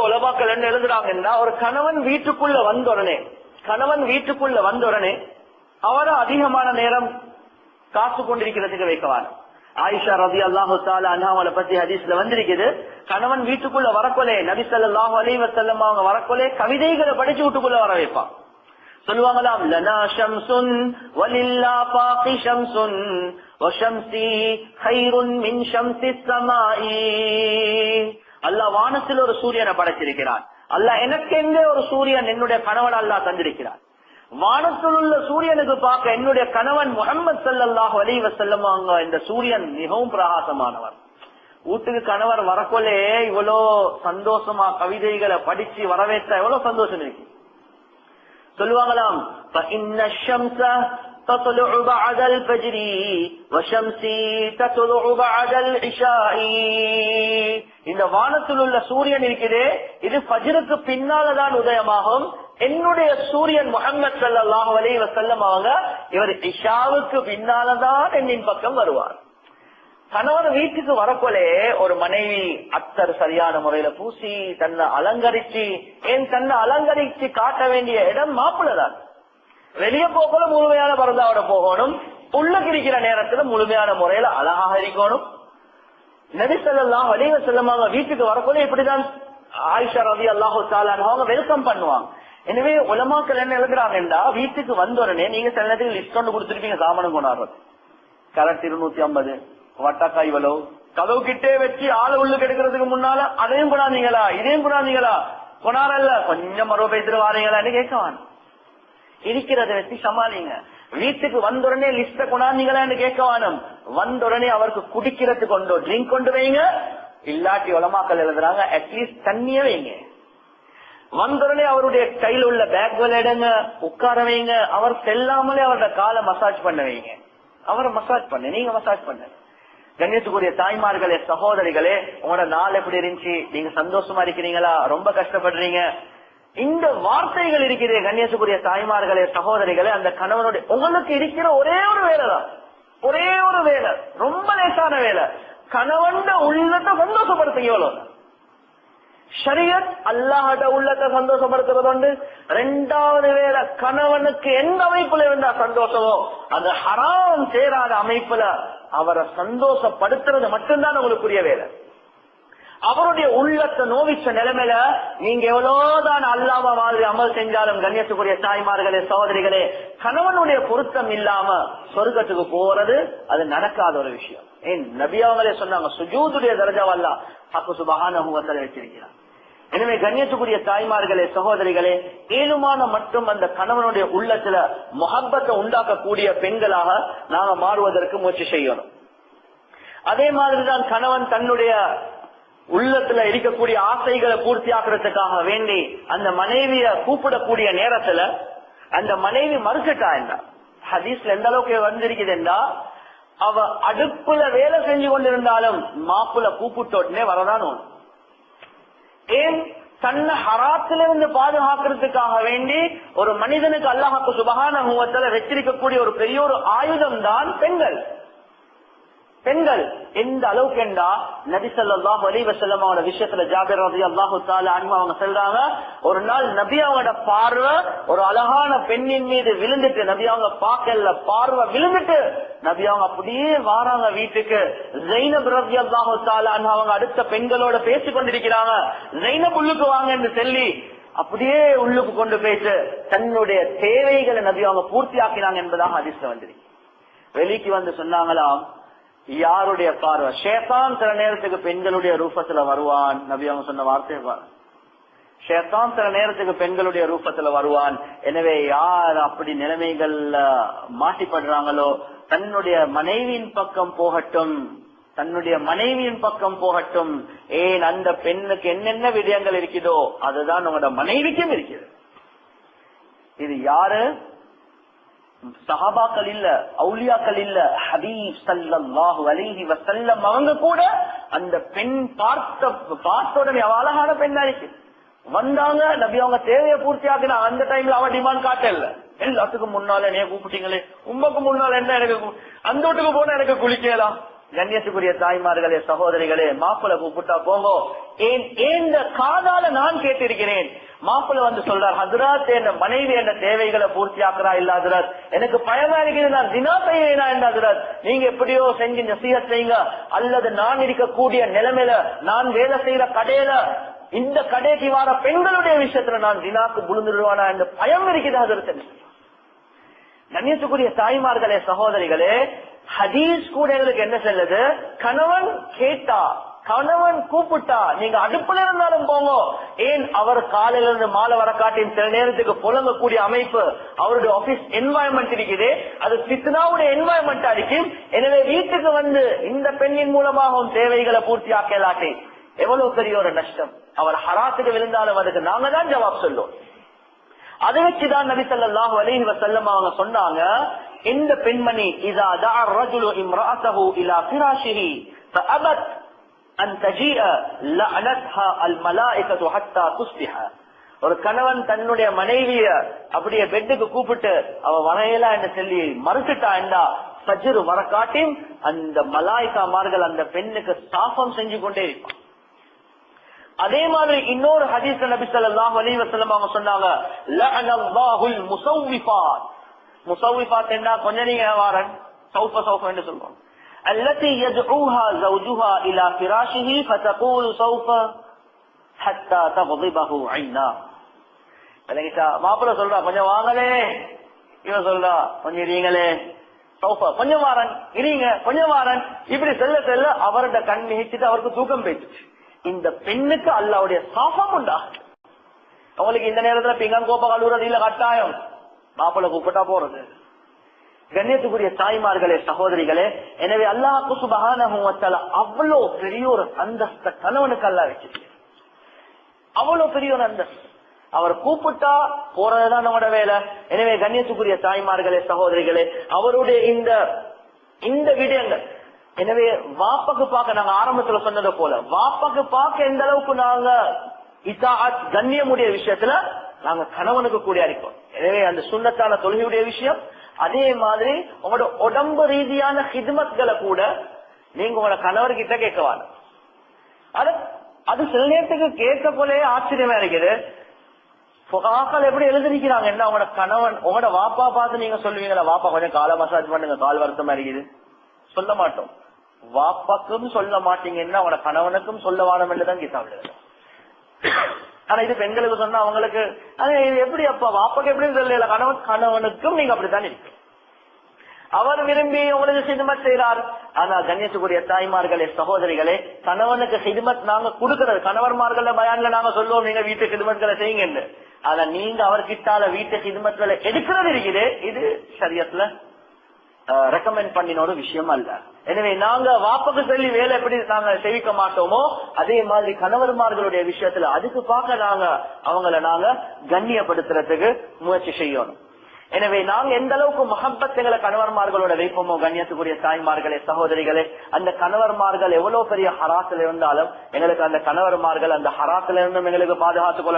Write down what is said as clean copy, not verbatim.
உலமாக்கள் என்ன எழுதுறாங்கன்னா, ஒரு கணவன் வீட்டுக்குள்ள வந்த உடனே அவரை அதிகமான நேரம் காத்து கொண்டிருக்கிறதுக்கு வைக்கவான். ஆயிஷா ரலியல்லாஹு தஆலா அன்ஹாவளை பத்தி ஹதீஸ்ல வந்திருக்குது, கணவன் வீட்டுக்குள்ள வரக்கொலே நபி ஸல்லல்லாஹு அலைஹி வஸல்லம் அவங்க வரக்கொலே கவிதைகளை படிச்சு வீட்டுக்குள்ள வர வைப்பான். சொல்லுவாங்களாம், லனா ஷம்சுன் வலில்லா பாகி ஷம்சுன் வஷம்சி கைருன் மின் ஷம்சிஸ் ஸமாஇ. அல்லாஹ் வானத்தில் ஒரு சூரியனை படைச்சிருக்கிறான். அல்லாஹ் எனக்கெங்கே ஒரு சூரியன் என்னுடைய கணவன் அல்லாஹ் தந்திருக்கிறான். வானத்தில் உள்ள சூரியனுக்கு பார்க்க என்னுடைய கணவன் முஹம்மது ஸல்லல்லாஹு அலைஹி வஸல்லம் அவங்க இந்த சூரியன் மிகவும் பிரகாசமானவர். வீட்டுக்கு கணவர் வரக்கொலே இவ்வளோ சந்தோஷமா கவிதைகளை படிச்சு வரவேற்ற எவ்வளவு சந்தோஷம் இருக்கு. சொல்லுவாங்களாம், فَإِنَّ الشَّمْسَ تَطْلُعُ بَعْدَ الْفَجْرِ وَشَمْسِي تَطْلُعُ بَعْدَ الْعِشَاءِ. இந்த வானத்தில் உள்ள சூரியன் இருக்குதே, இது ஃபஜ்ருக்கு பின்னால்தான் உதயமாகும். என்னுடைய சூரியன் முஹம்மது ஸல்லல்லாஹு அலைஹி வஸல்லம் அவங்க இவர் இஷாவுக்கு பின்னால்தான் என்னின் பக்கம் வருவார். கணவன் வீட்டுக்கு வரக்கொலே ஒரு மனைவி அத்தர் சரியான முறையில பூசி தன்னை அலங்கரிச்சு காட்ட வேண்டிய இடம் மாப்பிள்ளதான். வெளியே போகல முழுமையான பரதாவோட போகணும், உள்ளுக்கு இருக்கிற நேரத்துல முழுமையான முறையில அழகாக இருக்கணும். நபி ஸல்லல்லாஹு அலைஹி வஸல்லம் அவங்க வீட்டுக்கு வரக்கொலே இப்படிதான் ஆயிஷா ரலியல்லாஹு தஆலா அவங்க வெல்கம் பண்ணுவாங்க. எனவே உலமாக்கள் என்ன எழுதுறாங்கன்னா, வீட்டுக்கு வந்த உடனே நீங்க சில நேரத்துக்கு லிஸ்ட் ஒன்று கொடுத்துருப்பீங்க, சாமானம் கொண்டாடுறது கரெக்ட் 250 வட்டக்காய் இவ்வளவு கதவு கிட்டே வச்சு ஆளு உள்ளுக்கு எடுக்கிறதுக்கு முன்னால அதையும் கொண்டாந்தீங்களா இதையும் கொண்டாந்தீங்களா, கொண்டாடல கொஞ்சம் மறுவ பேசிட்டு வாரீங்களான்னு கேட்கவான். இருக்கிறத வச்சு சமாளிங்க. வீட்டுக்கு வந்த உடனே லிஸ்ட கொண்டாந்தீங்களான்னு கேட்கவானும். வந்த உடனே அவருக்கு குடிக்கிறதுக்கு கொண்டோ ட்ரிங்க் கொண்டு வைங்க, இல்லாட்டி உலமாக்கள் எழுதுறாங்க அட்லீஸ்ட் தண்ணிய வைங்க. வந்தோடனே அவருடைய கையில் உள்ள பேக்கள் எடுங்க, உட்கார வைங்க. அவர் செல்லாமலே அவரோட காலை மசாஜ் பண்ண வைங்க. அவரை மசாஜ் பண்ண, நீங்க மசாஜ் பண்ண. கண்ணியத்துக்குரிய தாய்மார்களே, சகோதரிகளே, உங்களோட நாள் எப்படி இருந்துச்சு, நீங்க சந்தோஷமா இருக்கிறீங்களா, ரொம்ப கஷ்டப்படுறீங்க, இந்த வார்த்தைகள் இருக்கிறே கண்ணியத்துக்குரிய தாய்மார்களே, சகோதரிகளே, அந்த கணவனுடைய உங்களுக்கு இருக்கிற ஒரே ஒரு வேலை தான், ஒரே ஒரு வேலை, ரொம்ப லேசான வேலை. கணவன் உள்ளத்தை சந்தோஷப்படுத்துங்க. எவ்வளவு ஷரியத் அல்லாஹ்ட உள்ளத்தை சந்தோஷப்படுத்துறது உண்டு. ரெண்டாவது வேலை, கணவனுக்கு எந்த அமைப்புல இருந்தா சந்தோஷமோ அது ஹராம் சேராத அமைப்புல அவரை சந்தோஷப்படுத்துறது மட்டும்தான் உங்களுக்குரிய வேலை. அவருடைய உள்ளத்தை நோவிச்ச நிலைமையில நீங்க எவ்வளவுதான் அல்லாஹ் மாதிரி அமல் செஞ்சாலும் கண்ணியத்துக்குரிய தாய்மார்களே, சகோதரிகளே, கணவனுடைய பொருத்தம் இல்லாம சொர்க்கத்துக்கு போறது அது நடக்காத ஒரு விஷயம். ஏன் நபி அவங்களே சொன்னாங்க, சுஜூதுடைய தரஜாவ அல்லாஹ் ஹக்கு சுப்ஹானஹு வ தஆலா வச்சிருக்கிறார். எனவே கண்ணியத்துக்குரிய தாய்மார்களே, சகோதரிகளே, ஏழுமான மற்றும் அந்த கணவனுடைய உள்ளத்துல முஹப்பத்தை உண்டாக்கக்கூடிய பெண்களாக நாம மாறுவதற்கு முயற்சி செய்யணும். அதே மாதிரிதான் கணவன் தன்னுடைய உள்ளத்துல இருக்கக்கூடிய ஆசைகளை பூர்த்தி ஆக்குறதுக்காக வேண்டி அந்த மனைவிய கூப்பிடக்கூடிய நேரத்துல அந்த மனைவி மறுத்துட்டா என்றா ஹதீஸ்ல எந்த அளவுக்கு வந்திருக்குது என்றா, அவ அடுப்புல வேலை செஞ்சு கொண்டிருந்தாலும் மாப்புல கூப்பிட்ட உடனே வரதான். ஏன்? தன்னை ஹராத்திலிருந்து பாதுகாக்கிறதுக்காக வேண்டி ஒரு மனிதனுக்கு அல்லாஹ் சுப்ஹானஹு வ தஆலா வச்சிருக்கக்கூடிய ஒரு பெரிய ஒரு ஆயுதம் தான் பெண்கள். பெண்கள் எந்த அளவுக்கு என்றா, நபி ஸல்லல்லாஹு அலைஹி வஸல்லம் அவரோட விஷயத்துல ஜாபிர் ரலியல்லாஹு தஆலா அன்ஹு அவங்க சொல்றாங்க, ஒரு நாள் நபி அவங்களோட பார்வை ஒரு அழகான பெண்ணின் மீது விழுந்துட்டு, நபி அவங்க பார்க்கல, பார்வை விழுந்துட்டு நபி அவங்க அப்படியே வாராங்க வீட்டுக்கு. ஸைனப் ரலியல்லாஹு தஆலா அன்ஹு அவங்க அடுத்த பெண்களோட பேசிக் கொண்டிருக்கிறாங்க. ஸைனப் உள்ளுக்கு வாங்க என்று சொல்லி அப்படியே உள்ளுக்கு கொண்டு போயிட்டு தன்னுடைய தேவைகளை நபி அவங்க பூர்த்தி ஆக்கினாங்க என்பதாக ஹதீஸ்ல வந்திருக்கு. வெளிக்கு வந்து சொன்னாங்களாம், யாருடைய பார்வை? ஷைத்தான் சில நேரத்துக்கு பெண்களுடைய ரூபத்துல வருவான். நபி அவங்க சொன்ன வார்த்தை, ஷைத்தான் சில நேரத்துக்கு பெண்களுடைய ரூபத்துல வருவான். எனவே யார் அப்படி நிலைமைகள்ல மாட்டிப்படுறாங்களோ தன்னுடைய மனைவியின் பக்கம் போகட்டும், தன்னுடைய மனைவியின் பக்கம் போகட்டும். ஏன்? அந்த பெண்ணுக்கு என்னென்ன விடயங்கள் இருக்குதோ அதுதான் உங்களோட மனைவிக்கும் இருக்குது. இது யாரு? சஹாபாக்கள் இல்ல, அவுலியாக்கள் இல்ல, ஹபீப் ஸல்லல்லாஹு அலைஹி வஸல்லம் அவங்க கூட அந்த பெண் பார்த்த உடனே அவ அழகான பெண்ணா இருக்கு வந்தாங்க. நபி அவங்க தேவையை பூர்த்தி ஆக்கினா அந்த டைம்ல அவ டிமாண்ட் காட்டல. எல்லாத்துக்கும் முன்னால என்ன கூப்பிட்டீங்களே, உமக்கு முன்னால என்ன எனக்கு அந்த வீட்டுக்கு போனா எனக்கு குளிக்கலாம், கண்ணியத்துக்குரிய தாய்மார்களே சகோதரிகளே, மாப்பிள்ள கூப்பிட்டா போங்கோ. ஏன் காதால நான் கேட்டிருக்கிறேன். மாப்பிள்ள வந்து சொல்றார், ஹஜ்ரத் என் மனைவி என்ற தேவைகளை பூர்த்தியாக்குறா இல்ல ஹஜ்ரத், எனக்கு பயமா இருக்குது, நான் தினா செய்வேனா என்ன ஹஜ்ரத், நீங்க எப்படியோ செஞ்சு நசீஹத் செய்யுங்க, அல்லது நான் இருக்கக்கூடிய நிலைமையில நான் வேலை செய்யற கடையில இந்த கடைக்கு வர பெண்களுடைய விஷயத்துல நான் தினாக்கு புழுந்துடுவானா என்ற பயம் இருக்குது ஹஜ்ரத். கண்ணியத்துக்குரிய தாய்மார்களே சகோதரிகளே, ஹதீஸ் கூட எங்களுக்கு என்ன சொல்லுது, கணவன் கேட்டா, கணவன் கூப்பிட்டா நீங்க அடுப்புல இருந்தாலும் போங்க. ஏன் அவர் காலையில இருந்து மாலை வர காட்டின் சில நேரத்துக்கு புலங்கக்கூடிய அமைப்பு அவருடைய ஆபீஸ் என்வாயன்மெண்ட் இருக்குது, அது பித்னாவுடைய என்வாயன்மெண்ட் இருக்கும். எனவே வீட்டுக்கு வந்து இந்த பெண்ணின் மூலமாகவும் தேவைகளை பூர்த்தி ஆக்கலாட்டி எவ்வளவு பெரிய ஒரு நஷ்டம். அவர் ஹராத்துக்கு விழுந்தாலும் அதுக்கு நாங்க தான் ஜவாப் சொல்லுவோம். அதை வச்சுதான் நபி ஸல்லல்லாஹு அலைஹி வஸல்லம் அவங்க சொன்னாங்க, இந்த பெண்மணி இதா தஅ الرجل امراته الى فراشه فابت ان تجيء لعنتها الملائكه حتى تصبح. ஒரு கணவன் தன்னுடைய மனைவிய அப்படியே பெட்டுக்கு கூப்பிட்டு அவ வரையலா என்று சொல்லி மறுத்துட்டா என்றா ஃபஜ்ர் வர காட்டி அந்த மலாயிகாமார்கள் அந்த பெண்ணுக்கு சாபம் செஞ்சு கொண்டே இருப்பான். அதே மாதிரி இன்னொரு ஹதீஸ் நபி ஸல்லல்லாஹு அலைஹி வஸல்லம் அவங்க சொன்னாங்க, லஅனல்லாஹுல் முஸவ்விஃபாத். முஸவ்விஃபாத் என்ன, கொஞ்சம் நீங்க வாரன் சௌஃப என்று சொல்றோம். அல்லதி யதுஹா ஜௌஜுஹா இலா ஃபிராஷிஹி ஃபதகூலு சௌஃப ஹத்தா தக்திபஹு ஐனா. அலைஹா மாப்பிள்ள சொல்றா கொஞ்சம் வாங்களே, இவன் சொல்றா கொஞ்சம் இருங்களே, சௌஃப கொஞ்சம் வாரன் இருங்க, கொஞ்சம் வாரன், இப்படி செல்ல செல்ல அவரோட கண் மிகிச்சிட்டு அவருக்கு தூக்கம் போயிடுச்சு. இந்த பெண்ணுக்கு அல்லாவுடைய சாபம் உண்டா. அவங்களுக்கு இந்த நேரத்துல பிங்கான் கோப்ப கழுவுறது இல்ல, கட்டாயம் மாப்பிள்ள கூப்பிட்டா போறது. கண்ணியத்துக்குரிய தாய்மார்களே சகோதரிகளே, எனவே அல்லாஹ் சுப்ஹானஹு வ தஆலா அவ்வளவு பெரிய ஒரு அந்தஸ்த கணவனுக்கு அல்லாஹ் வச்சிருக்கு. அவ்வளவு பெரிய ஒரு அந்தஸ்து. அவர் கூப்பிட்டா போறதுதான் நம்மட வேலை. எனவே கண்ணியத்துக்குரிய தாய்மார்களே சகோதரிகளே, அவருடைய இந்த விடயங்கள், எனவே வாப்பக்கு பார்க்க நாங்க ஆரம்பத்துல சொன்னது போல வாப்பக்கு பார்க்க எந்த அளவுக்கு நாங்க இதாஅத் கண்ணியமுடைய விஷயத்துல நாங்க கணவனுக்கு கூடிய இருக்கோம். எனவே அந்த சுன்னத்தான தொழுகையுடைய விஷயம், அதே மாதிரி உங்களோட உடம்பு ரீதியான ஹித்மத்களை கூட நீங்க உங்களோட கணவர்கிட்ட கேட்கவாங்க. அது சில நேரத்துக்கு கேட்க போலே ஆச்சரியமா இருக்குது. புகாக்கள் எப்படி எழுதிருக்கிறாங்க, என்ன உங்களோட கணவன் உங்களோட வாப்பா பார்த்து நீங்க சொல்லுவீங்களா, வாப்பா கொஞ்சம் காலை மசாஜ் பண்ணுங்க, கால் வருத்தமா இருக்குது, சொல்ல மாட்டோம். வாப்பாக்கும் சொல்ல மாட்டீங்கன்னா அவங்களோட கணவனுக்கும் சொல்ல வானம் என்றுதான் கிதாப்ல. ஆனா இது பெண்களுக்கு சொன்னா அவங்களுக்கு இது எப்படி, அப்ப வாப்பாக்கு எப்படி சொல்லல, கணவனுக்கும் நீங்க அப்படித்தான் இருக்கு. அவர் விரும்பி உங்களுக்கு ஹிதமத் செய்யறார். ஆனா கண்ணியத்துக்குரிய தாய்மார்களே சகோதரிகளே, கணவனுக்கு ஹிதமத் நாங்க கொடுக்கறது, கணவன்மார்கள பயான்ல நாங்க சொல்லுவோம் நீங்க வீட்டு ஹிதமத்களை செய்யுங்க. ஆனா நீங்க அவர்கிட்டால வீட்டு ஹிதமத்களை எடுக்கிறது இருக்குது, இது ஷரியத்துல ரெக்கமெண்ட் பண்ணின ஒரு விஷயம் அல்ல. எனவே நாங்க வாப்பக்கு சொல்லி வேலை எப்படி நாங்க செய்விக்க மாட்டோமோ, அதே மாதிரி கணவன்மார்களுடைய விஷயத்துல அதுக்கு பார்க்க நாங்க அவங்கள நாங்க கண்ணியப்படுத்துறதுக்கு முயற்சி செய்யணும். எனவே நாங்க எந்த அளவுக்கு மஹப்பத்துகளை கணவன்மார்களோட வைப்போமோ, கண்ணியத்துக்குரிய தாய்மார்களே சகோதரிகளே, அந்த கணவன்மார்கள் எவ்வளவு பெரிய ஹராத்துல இருந்தாலும் எங்களுக்கு அந்த கணவன்மார்கள் அந்த ஹராத்துல இருந்தும் எங்களுக்கு பாதுகாத்துக் கொள்ள